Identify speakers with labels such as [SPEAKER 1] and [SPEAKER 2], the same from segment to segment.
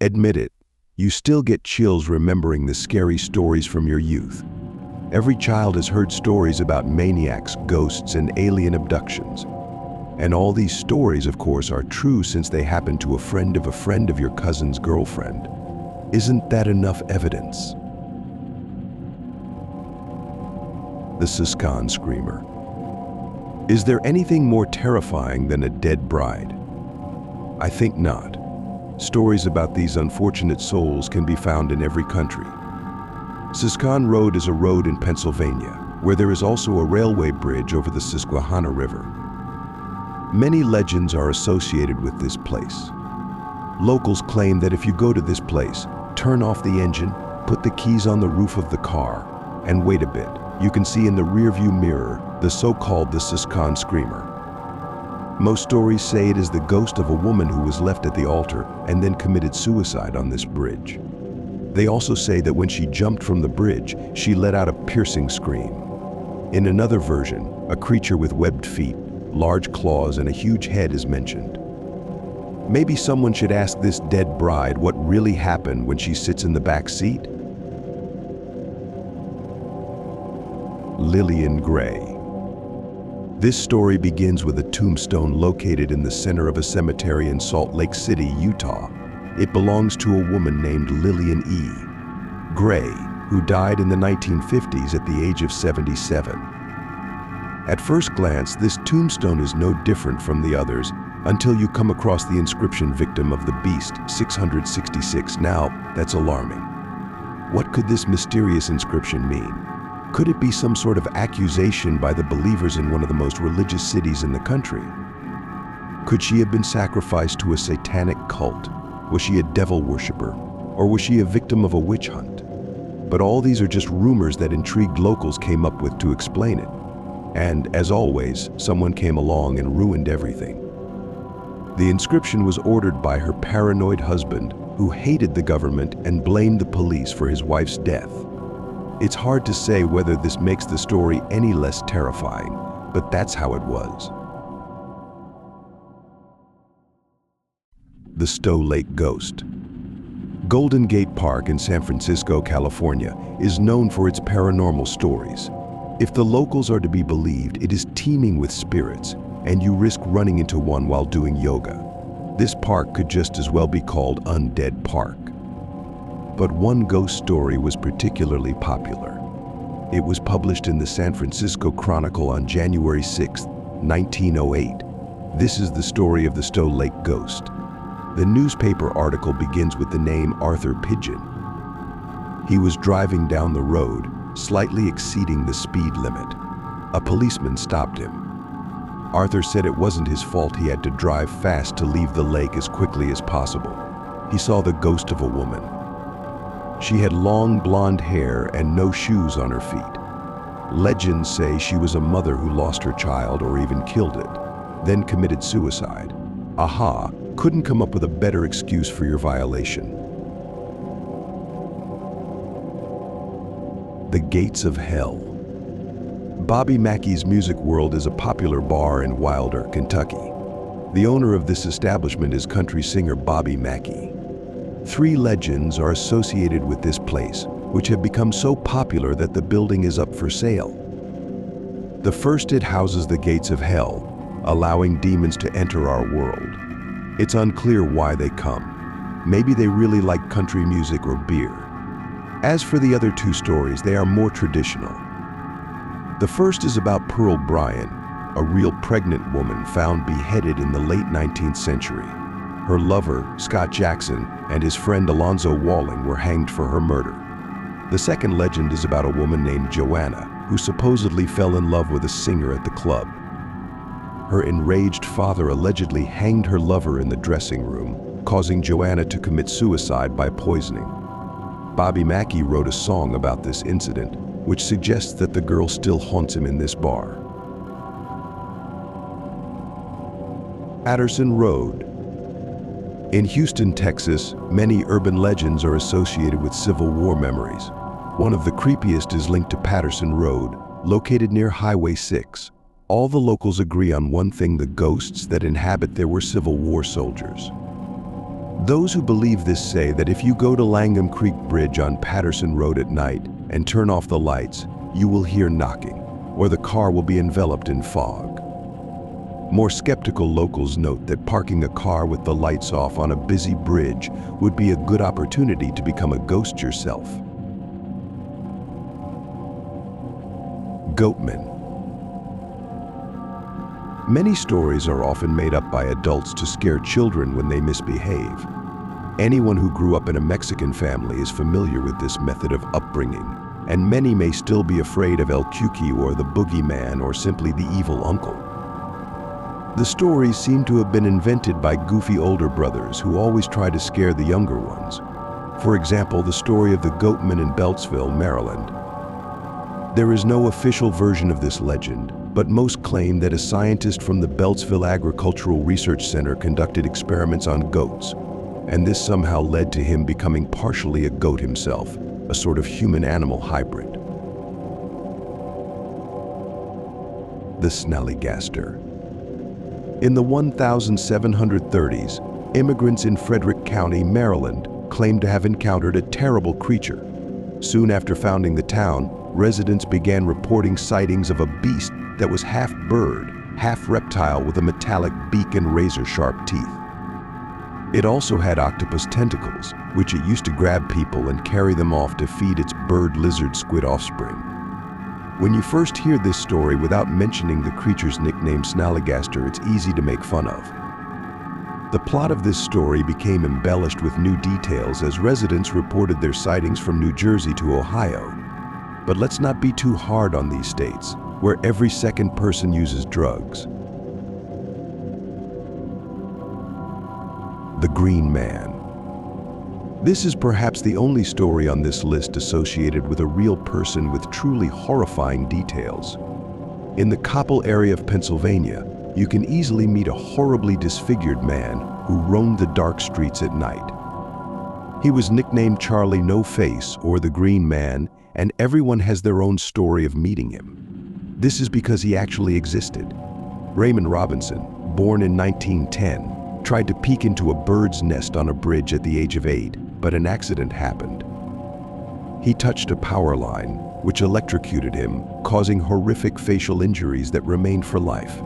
[SPEAKER 1] Admit it, you still get chills remembering the scary stories from your youth. Every child has heard stories about maniacs, ghosts, and alien abductions. And all these stories, of course, are true since they happened to a friend of your cousin's girlfriend. Isn't that enough evidence? The Siskan Screamer. Is there anything more terrifying than a dead bride? I think not. Stories about these unfortunate souls can be found in every country. Siskan Road is a road in Pennsylvania, where there is also a railway bridge over the Susquehanna River. Many legends are associated with this place. Locals claim that if you go to this place, turn off the engine, put the keys on the roof of the car, and wait a bit, you can see in the rearview mirror the so-called the Siskan Screamer. Most stories say it is the ghost of a woman who was left at the altar and then committed suicide on this bridge. They also say that when she jumped from the bridge, she let out a piercing scream. In another version, a creature with webbed feet, large claws, and a huge head is mentioned. Maybe someone should ask this dead bride what really happened when she sits in the back seat? Lillian Gray. This story begins with a tombstone located in the center of a cemetery in Salt Lake City, Utah. It belongs to a woman named Lillian E. Gray, who died in the 1950s at the age of 77. At first glance, this tombstone is no different from the others until you come across the inscription "Victim of the Beast, 666. Now, that's alarming. What could this mysterious inscription mean? Could it be some sort of accusation by the believers in one of the most religious cities in the country? Could she have been sacrificed to a satanic cult? Was she a devil worshiper? Or was she a victim of a witch hunt? But all these are just rumors that intrigued locals came up with to explain it. And, as always, someone came along and ruined everything. The inscription was ordered by her paranoid husband, who hated the government and blamed the police for his wife's death. It's hard to say whether this makes the story any less terrifying, but that's how it was. The Stowe Lake Ghost. Golden Gate Park in San Francisco, California, is known for its paranormal stories. If the locals are to be believed, it is teeming with spirits, and you risk running into one while doing yoga. This park could just as well be called Undead Park. But one ghost story was particularly popular. It was published in the San Francisco Chronicle on January 6, 1908. This is the story of the Stowe Lake Ghost. The newspaper article begins with the name Arthur Pigeon. He was driving down the road, slightly exceeding the speed limit. A policeman stopped him. Arthur said it wasn't his fault he had to drive fast to leave the lake as quickly as possible. He saw the ghost of a woman. She had long blonde hair and no shoes on her feet. Legends say she was a mother who lost her child or even killed it, then committed suicide. Aha, couldn't come up with a better excuse for your violation. The Gates of Hell. Bobby Mackey's Music World is a popular bar in Wilder, Kentucky. The owner of this establishment is country singer Bobby Mackey. 3 legends are associated with this place, which have become so popular that the building is up for sale. The first, it houses the gates of hell, allowing demons to enter our world. It's unclear why they come. Maybe they really like country music or beer. As for the other 2 stories, they are more traditional. The first is about Pearl Bryan, a real pregnant woman found beheaded in the late 19th century. Her lover, Scott Jackson, and his friend Alonzo Walling were hanged for her murder. The second legend is about a woman named Joanna, who supposedly fell in love with a singer at the club. Her enraged father allegedly hanged her lover in the dressing room, causing Joanna to commit suicide by poisoning. Bobby Mackey wrote a song about this incident, which suggests that the girl still haunts him in this bar. Patterson Road. In Houston, Texas, many urban legends are associated with Civil War memories. One of the creepiest is linked to Patterson Road, located near Highway 6. All the locals agree on one thing: the ghosts that inhabit there were Civil War soldiers. Those who believe this say that if you go to Langham Creek Bridge on Patterson Road at night and turn off the lights, you will hear knocking, or the car will be enveloped in fog. More skeptical locals note that parking a car with the lights off on a busy bridge would be a good opportunity to become a ghost yourself. Goatmen. Many stories are often made up by adults to scare children when they misbehave. Anyone who grew up in a Mexican family is familiar with this method of upbringing, and many may still be afraid of El Cuqui or the boogeyman or simply the evil uncle. The stories seem to have been invented by goofy older brothers who always try to scare the younger ones. For example, the story of the Goatman in Beltsville, Maryland. There is no official version of this legend, but most claim that a scientist from the Beltsville Agricultural Research Center conducted experiments on goats, and this somehow led to him becoming partially a goat himself, a sort of human-animal hybrid. The Snallygaster. In the 1730s, immigrants in Frederick County, Maryland, claimed to have encountered a terrible creature. Soon after founding the town, residents began reporting sightings of a beast that was half bird, half reptile with a metallic beak and razor-sharp teeth. It also had octopus tentacles, which it used to grab people and carry them off to feed its bird lizard squid offspring. When you first hear this story without mentioning the creature's nickname Snallygaster, it's easy to make fun of. The plot of this story became embellished with new details as residents reported their sightings from New Jersey to Ohio. But let's not be too hard on these states, where every second person uses drugs. The Green Man. This is perhaps the only story on this list associated with a real person with truly horrifying details. In the Coppell area of Pennsylvania, you can easily meet a horribly disfigured man who roamed the dark streets at night. He was nicknamed Charlie No Face or the Green Man, and everyone has their own story of meeting him. This is because he actually existed. Raymond Robinson, born in 1910, tried to peek into a bird's nest on a bridge at the age of 8, but an accident happened. He touched a power line, which electrocuted him, causing horrific facial injuries that remained for life.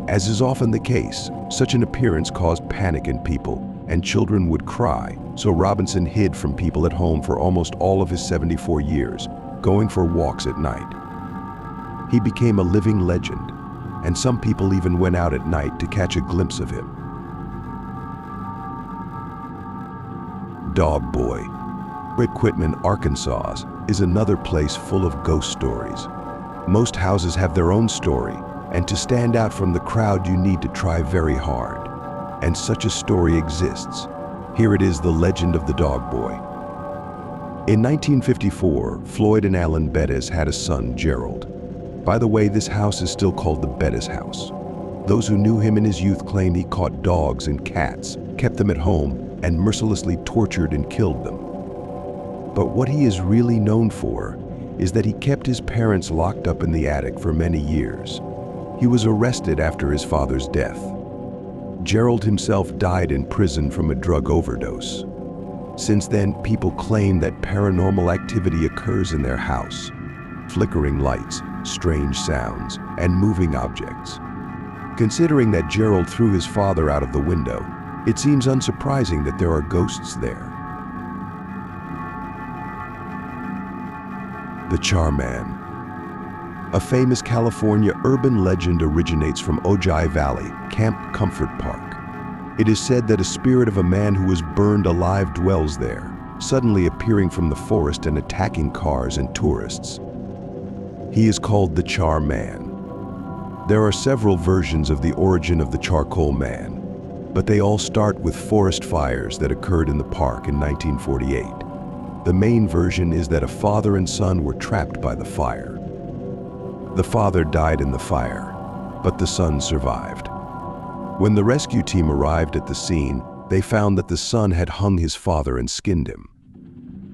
[SPEAKER 1] As is often the case, such an appearance caused panic in people, and children would cry, so Robinson hid from people at home for almost all of his 74 years, going for walks at night. He became a living legend, and some people even went out at night to catch a glimpse of him. Dog Boy. Quitman, Arkansas, is another place full of ghost stories. Most houses have their own story, and to stand out from the crowd you need to try very hard. And such a story exists. Here it is, the legend of the Dog Boy. In 1954, Floyd and Alan Bettis had a son, Gerald. By the way, this house is still called the Bettis house. Those who knew him in his youth claim he caught dogs and cats, kept them at home, and mercilessly tortured and killed them. But what he is really known for is that he kept his parents locked up in the attic for many years. He was arrested after his father's death. Gerald himself died in prison from a drug overdose. Since then, people claim that paranormal activity occurs in their house. Flickering lights, strange sounds, and moving objects. Considering that Gerald threw his father out of the window, it seems unsurprising that there are ghosts there. The Charman. A famous California urban legend originates from Ojai Valley, Camp Comfort Park. It is said that a spirit of a man who was burned alive dwells there, suddenly appearing from the forest and attacking cars and tourists. He is called the Charman. There are several versions of the origin of the Charcoal Man, but they all start with forest fires that occurred in the park in 1948. The main version is that a father and son were trapped by the fire. The father died in the fire, but the son survived. When the rescue team arrived at the scene, they found that the son had hung his father and skinned him.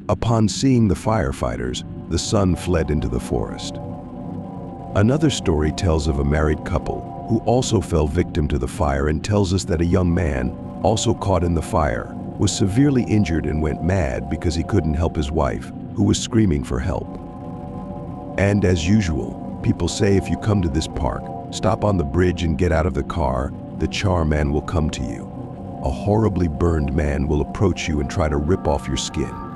[SPEAKER 1] Upon seeing the firefighters, the son fled into the forest. Another story tells of a married couple who also fell victim to the fire and tells us that a young man, also caught in the fire, was severely injured and went mad because he couldn't help his wife, who was screaming for help. And as usual, people say if you come to this park, stop on the bridge and get out of the car, the char man will come to you. A horribly burned man will approach you and try to rip off your skin.